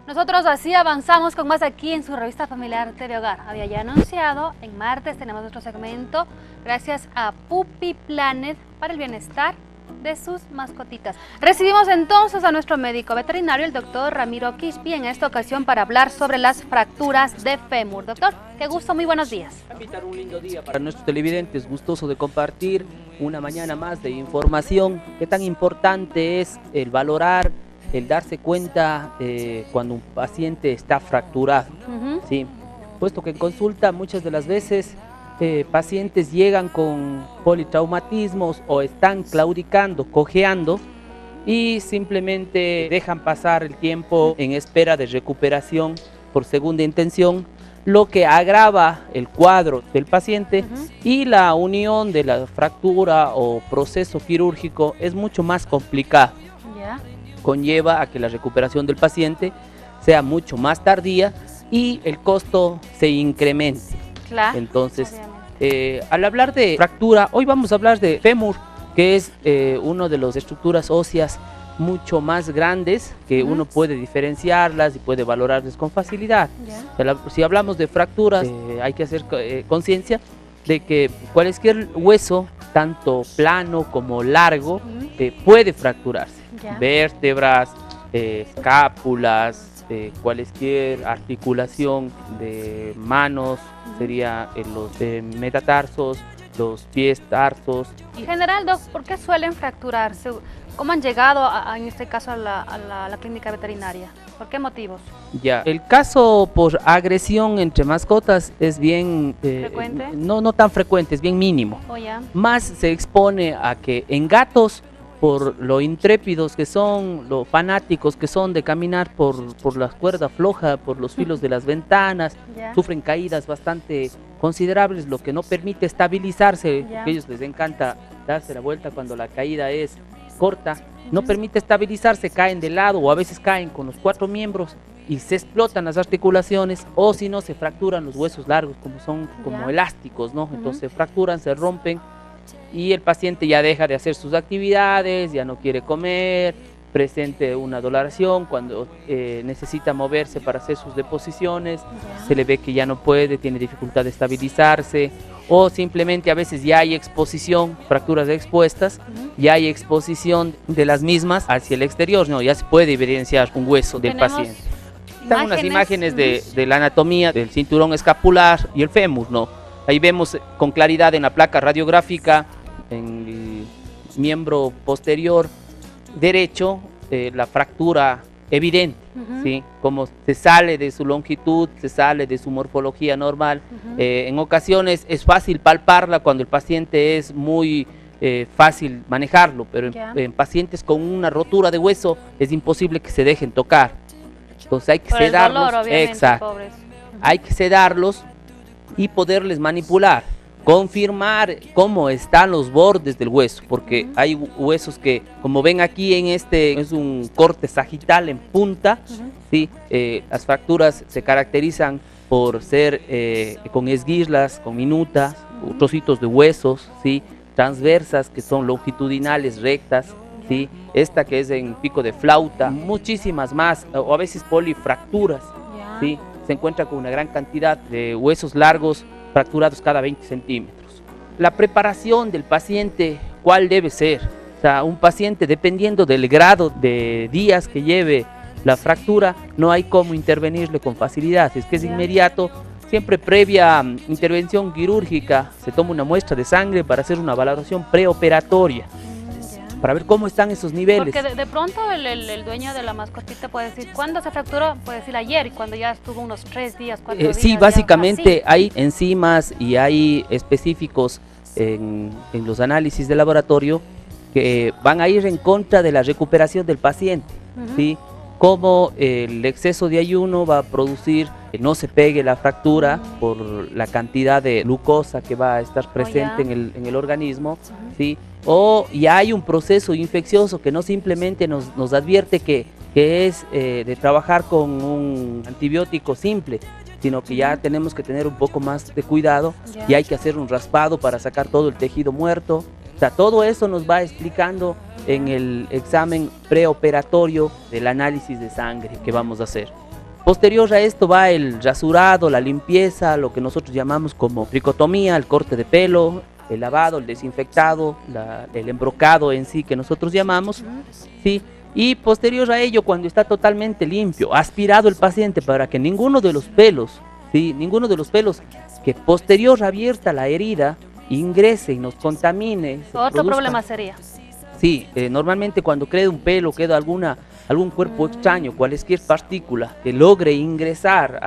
Nosotros así avanzamos con más aquí en su revista familiar TV Hogar. Había ya anunciado, en martes tenemos nuestro segmento gracias a Puppy Planet para el bienestar de sus mascotitas. Recibimos entonces a nuestro médico veterinario, el doctor Ramiro Quispe, en esta ocasión para hablar sobre las fracturas de fémur. Doctor, qué gusto, muy buenos días. Un lindo día para nuestros televidentes, gustoso de compartir una mañana más de información. Qué tan importante es el valorar, el darse cuenta cuando un paciente está fracturado, ¿sí? Puesto que en consulta muchas de las veces pacientes llegan con politraumatismos o están claudicando, cojeando y simplemente dejan pasar el tiempo en espera de recuperación por segunda intención, lo que agrava el cuadro del paciente y la unión de la fractura o proceso quirúrgico es mucho más complicado. Conlleva a que la recuperación del paciente sea mucho más tardía y el costo se incremente. Claro, entonces, al hablar de fractura, hoy vamos a hablar de fémur, que es una de las estructuras óseas mucho más grandes, que uno puede diferenciarlas y puede valorarlas con facilidad. Si hablamos de fracturas, hay que hacer conciencia de que cualquier hueso, tanto plano como largo, puede fracturarse. Vértebras, escápulas, cualquier articulación de manos, sería los metatarsos, los pies tarsos. En general, Doc, ¿por qué suelen fracturarse? ¿Cómo han llegado, en este caso, a la clínica veterinaria? ¿Por qué motivos? El caso por agresión entre mascotas es bien... ¿frecuente? No tan frecuente, es bien mínimo. Más se expone a que en gatos, por lo intrépidos que son, lo fanáticos que son de caminar por la cuerda floja, por los filos de las ventanas, sufren caídas bastante considerables, lo que no permite estabilizarse, porque a ellos les encanta darse la vuelta cuando la caída es corta, no permite estabilizarse, caen de lado o a veces caen con los 4 miembros y se explotan las articulaciones, o si no se fracturan los huesos largos como elásticos, ¿no? Entonces se fracturan, se rompen y el paciente ya deja de hacer sus actividades, ya no quiere comer, presente una doloración cuando necesita moverse para hacer sus deposiciones, se le ve que ya no puede, tiene dificultad de estabilizarse, o simplemente a veces ya hay exposición, fracturas expuestas, ya hay exposición de las mismas hacia el exterior, ¿no? Ya se puede evidenciar un hueso del paciente. Están unas imágenes de la anatomía del cinturón escapular y el fémur, ¿no? Ahí vemos con claridad en la placa radiográfica, en el miembro posterior derecho, la fractura evidente, ¿sí? Como se sale de su longitud, se sale de su morfología normal. En ocasiones es fácil palparla cuando el paciente es muy fácil manejarlo, pero en pacientes con una rotura de hueso es imposible que se dejen tocar. Entonces hay que sedarlos, exacto, hay que sedarlos y poderles manipular, confirmar cómo están los bordes del hueso, porque hay huesos que, como ven aquí en este, es un corte sagital en punta, ¿sí? Las fracturas se caracterizan por ser con esguirlas, con minutas, trocitos de huesos, ¿sí? Transversas, que son longitudinales, rectas, ¿sí? Esta que es en pico de flauta, muchísimas más, o a veces polifracturas, ¿sí? Se encuentra con una gran cantidad de huesos largos fracturados cada 20 centímetros. La preparación del paciente, ¿cuál debe ser? O sea, un paciente, dependiendo del grado de días que lleve la fractura, no hay cómo intervenirle con facilidad. Es que es inmediato, siempre previa intervención quirúrgica, se toma una muestra de sangre para hacer una valoración preoperatoria, para ver cómo están esos niveles. Porque de pronto el dueño de la mascotita puede decir, ¿cuándo se fracturó? Puede decir ayer, y cuando ya estuvo unos 3 días, 4 días. Sí, básicamente hay enzimas y hay específicos en los análisis de laboratorio que van a ir en contra de la recuperación del paciente, ¿sí? Como el exceso de ayuno va a producir que no se pegue la fractura por la cantidad de glucosa que va a estar presente en el organismo, ¿sí? O ya hay un proceso infeccioso que no simplemente nos advierte que es de trabajar con un antibiótico simple, sino que ya tenemos que tener un poco más de cuidado y hay que hacer un raspado para sacar todo el tejido muerto. O sea, todo eso nos va explicando en el examen preoperatorio del análisis de sangre que vamos a hacer. Posterior a esto va el rasurado, la limpieza, lo que nosotros llamamos como tricotomía, el corte de pelo, el lavado, el desinfectado, el embrocado en sí que nosotros llamamos, ¿sí? Y posterior a ello, cuando está totalmente limpio, aspirado el paciente para que ninguno de los pelos, ¿sí? Ninguno de los pelos que posterior abierta la herida ingrese y nos contamine. Otro problema sería. Sí, normalmente cuando queda un pelo, queda algún cuerpo extraño, cualquier partícula que logre ingresar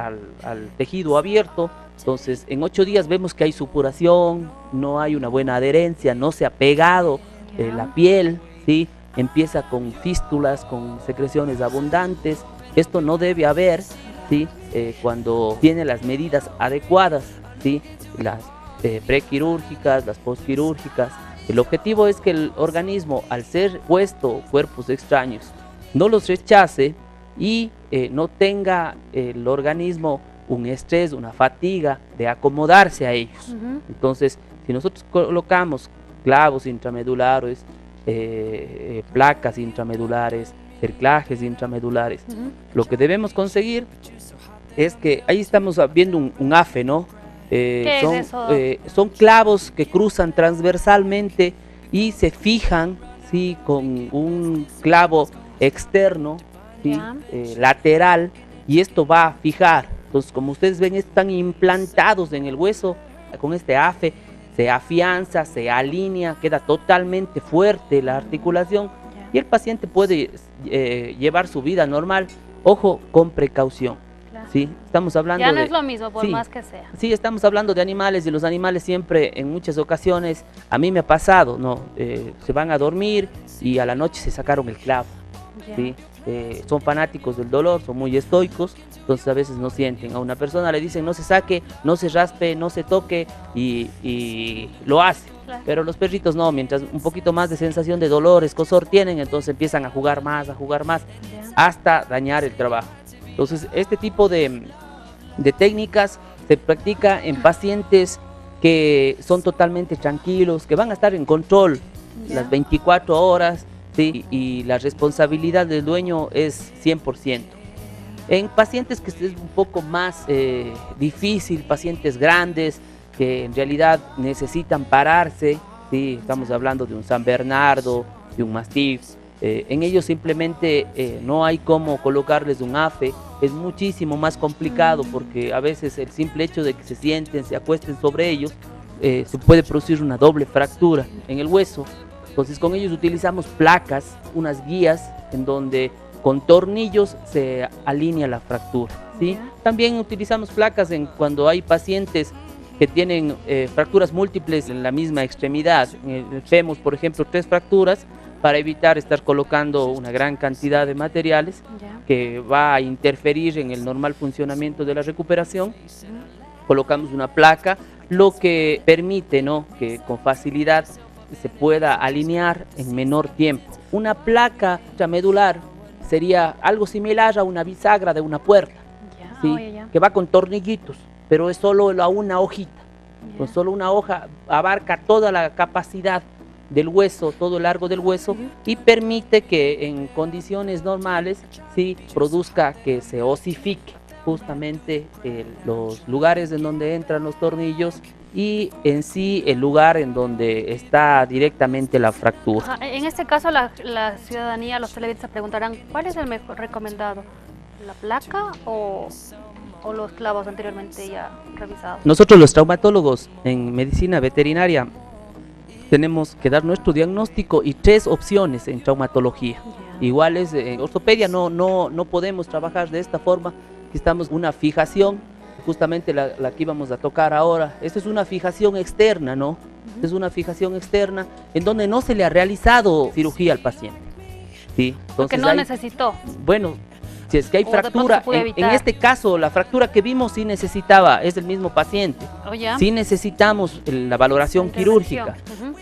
al tejido abierto, entonces en 8 días vemos que hay supuración, no hay una buena adherencia, no se ha pegado la piel, ¿sí? Empieza con fístulas, con secreciones abundantes. Esto no debe haber, ¿sí? Cuando tiene las medidas adecuadas, ¿sí? Las prequirúrgicas, las postquirúrgicas. El objetivo es que el organismo, al ser puesto cuerpos extraños, no los rechace y no tenga el organismo un estrés, una fatiga de acomodarse a ellos. Entonces, si nosotros colocamos clavos intramedulares, placas intramedulares, cerclajes intramedulares, lo que debemos conseguir es que, ahí estamos viendo un AFE, ¿no? Son clavos que cruzan transversalmente y se fijan, ¿sí? Con un clavo externo, ¿sí? Lateral, y esto va a fijar. Entonces, como ustedes ven, están implantados en el hueso. Con este AFE se afianza, se alinea, queda totalmente fuerte la articulación y el paciente puede llevar su vida normal. Ojo, con precaución. Sí, estamos hablando ya no es lo mismo, por más que sea. Sí, estamos hablando de animales, y los animales siempre, en muchas ocasiones, a mí me ha pasado, ¿no? Se van a dormir y a la noche se sacaron el clavo, ¿sí? Son fanáticos del dolor, son muy estoicos, entonces a veces no sienten. A una persona le dicen no se saque, no se raspe, no se toque y lo hace. Claro. Pero los perritos no, mientras un poquito más de sensación de dolor, escozor tienen, entonces empiezan a jugar más, hasta dañar el trabajo. Entonces, este tipo de técnicas se practica en pacientes que son totalmente tranquilos, que van a estar en control las 24 horas, ¿sí? Y la responsabilidad del dueño es 100%. En pacientes que es un poco más difícil, pacientes grandes que en realidad necesitan pararse, ¿sí? Estamos hablando de un San Bernardo, de un Mastiff. En ellos simplemente no hay cómo colocarles un AFE, es muchísimo más complicado porque a veces el simple hecho de que se sienten, se acuesten sobre ellos, se puede producir una doble fractura en el hueso. Entonces con ellos utilizamos placas, unas guías en donde con tornillos se alinea la fractura, ¿sí? También utilizamos placas cuando hay pacientes que tienen fracturas múltiples en la misma extremidad. Vemos, por ejemplo, 3 fracturas, para evitar estar colocando una gran cantidad de materiales que va a interferir en el normal funcionamiento de la recuperación. Colocamos una placa, lo que permite, ¿no?, que con facilidad se pueda alinear en menor tiempo. Una placa intramedular sería algo similar a una bisagra de una puerta, ¿sí? Que va con tornillitos, pero es solo una hojita. Con solo una hoja abarca toda la capacidad del hueso, todo el largo del hueso, y permite que en condiciones normales sí produzca que se osifique justamente los lugares en donde entran los tornillos y en sí el lugar en donde está directamente la fractura. En este caso la ciudadanía, los televidentes se preguntarán, ¿cuál es el mejor recomendado? ¿La placa o los clavos anteriormente ya revisados? Nosotros los traumatólogos en medicina veterinaria tenemos que dar nuestro diagnóstico y 3 opciones en traumatología. Iguales en ortopedia no podemos trabajar de esta forma, que estamos una fijación, justamente la que íbamos a tocar ahora. Esta es una fijación externa, ¿no? Es una fijación externa en donde no se le ha realizado cirugía al paciente, ¿sí? Entonces, porque no necesitó. Bueno, si es que hay fractura, en este caso la fractura que vimos sí necesitaba, es el mismo paciente, sí necesitamos la valoración quirúrgica,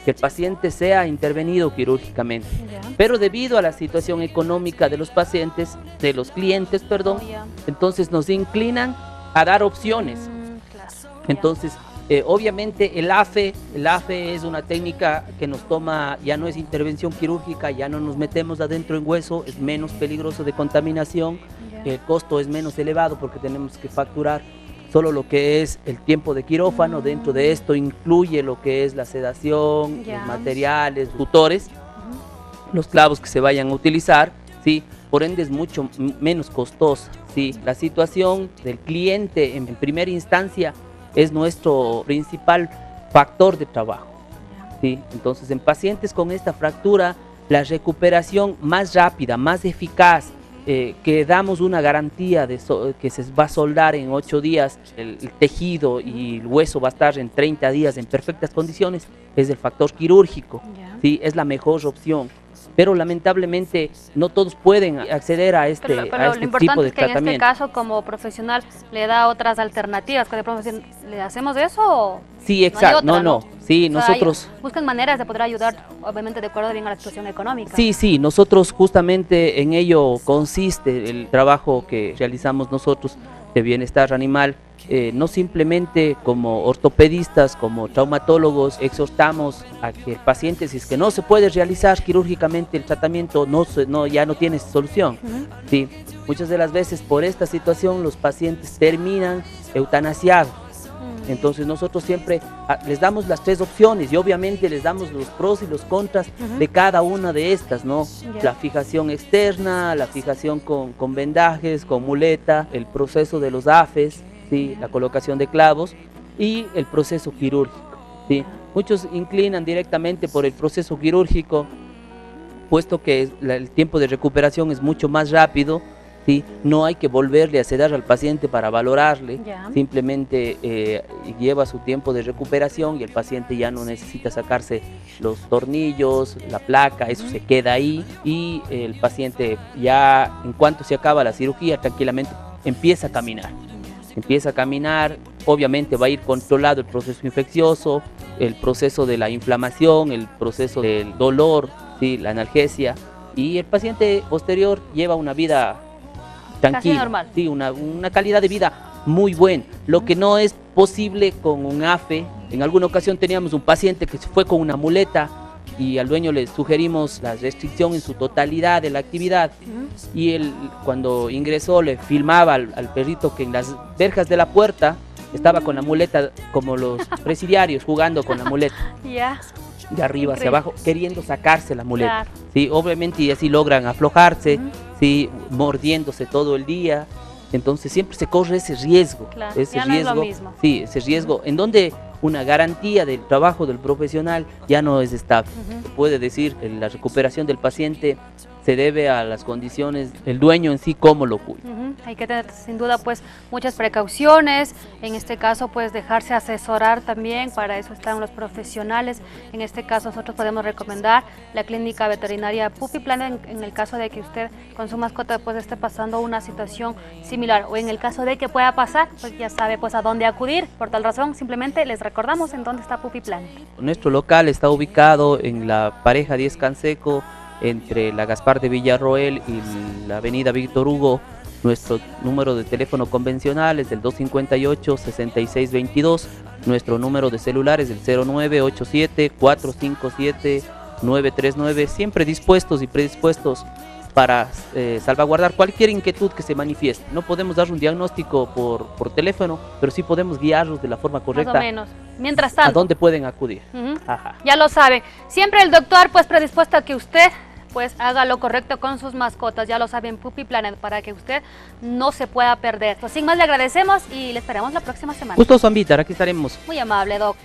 que el paciente sea intervenido quirúrgicamente, pero debido a la situación económica de los pacientes, de los clientes, perdón, entonces nos inclinan a dar opciones. Entonces, obviamente el AFE es una técnica que nos toma, ya no es intervención quirúrgica, ya no nos metemos adentro en hueso, es menos peligroso de contaminación, el costo es menos elevado porque tenemos que facturar solo lo que es el tiempo de quirófano. Dentro de esto incluye lo que es la sedación, los materiales, tutores, los clavos que se vayan a utilizar, ¿sí? Por ende es mucho menos costosa, ¿sí? La situación del cliente en primera instancia es nuestro principal factor de trabajo, ¿sí? Entonces, en pacientes con esta fractura, la recuperación más rápida, más eficaz, que damos una garantía de que se va a soldar en 8 días, el tejido y el hueso va a estar en 30 días en perfectas condiciones, es el factor quirúrgico, ¿sí? Es la mejor opción. Pero lamentablemente no todos pueden acceder a este tipo de tratamiento. Lo importante es que en este caso, como profesional, le da otras alternativas. ¿Le hacemos eso o sí, exacto, no? Sí, nosotros buscan maneras de poder ayudar, obviamente de acuerdo bien a la situación económica. Sí, nosotros justamente en ello consiste el trabajo que realizamos nosotros de bienestar animal. No simplemente como ortopedistas, como traumatólogos, exhortamos a que el paciente, si es que no se puede realizar quirúrgicamente el tratamiento, ya no tiene solución. Sí, muchas de las veces por esta situación los pacientes terminan eutanasiados. Entonces nosotros siempre les damos las 3 opciones y obviamente les damos los pros y los contras de cada una de estas, ¿no? La fijación externa, la fijación con vendajes, con muleta, el proceso de los AFES, ¿sí? La colocación de clavos y el proceso quirúrgico, ¿sí? Muchos inclinan directamente por el proceso quirúrgico, puesto que el tiempo de recuperación es mucho más rápido, ¿sí? No hay que volverle a sedar al paciente para valorarle, simplemente lleva su tiempo de recuperación y el paciente ya no necesita sacarse los tornillos, la placa, eso se queda ahí y el paciente ya en cuanto se acaba la cirugía tranquilamente empieza a caminar, obviamente va a ir controlado el proceso infeccioso, el proceso de la inflamación, el proceso del dolor, ¿sí? La analgesia, y el paciente posterior lleva una vida tranquila, normal. Sí, una calidad de vida muy buena, lo que no es posible con un AFE. En alguna ocasión teníamos un paciente que se fue con una muleta y al dueño le sugerimos la restricción en su totalidad de la actividad y él cuando ingresó le filmaba al perrito que en las verjas de la puerta estaba con la muleta como los presidiarios jugando con la muleta de arriba hacia abajo queriendo sacarse la muleta, ¿sí? Obviamente y así logran aflojarse, ¿sí? Mordiéndose todo el día. Entonces siempre se corre ese riesgo, ese riesgo en donde una garantía del trabajo del profesional ya no es estable. Se puede decir que la recuperación del paciente se debe a las condiciones del dueño en sí, cómo lo cuida. Hay que tener sin duda pues muchas precauciones, en este caso pues dejarse asesorar también, para eso están los profesionales. En este caso nosotros podemos recomendar la clínica veterinaria Puppy Planet en el caso de que usted con su mascota pues esté pasando una situación similar, o en el caso de que pueda pasar, pues ya sabe pues a dónde acudir. Por tal razón simplemente les recordamos en dónde está Puppy Planet. Nuestro local está ubicado en la Pareja 10 Canseco, entre la Gaspar de Villarroel y la avenida Víctor Hugo. Nuestro número de teléfono convencional es del 258-6622. Nuestro número de celular es del 0987-457-939. Siempre dispuestos y predispuestos para salvaguardar cualquier inquietud que se manifieste. No podemos dar un diagnóstico por teléfono, pero sí podemos guiarlos de la forma correcta. Más o menos. Mientras tanto, ¿a dónde pueden acudir? Ya lo sabe. Siempre el doctor pues predispuesto a que usted pues haga lo correcto con sus mascotas. Ya lo saben, Puppy Planet, para que usted no se pueda perder. Pues sin más le agradecemos y le esperamos la próxima semana. Gustoso invitar, aquí estaremos. Muy amable, doc.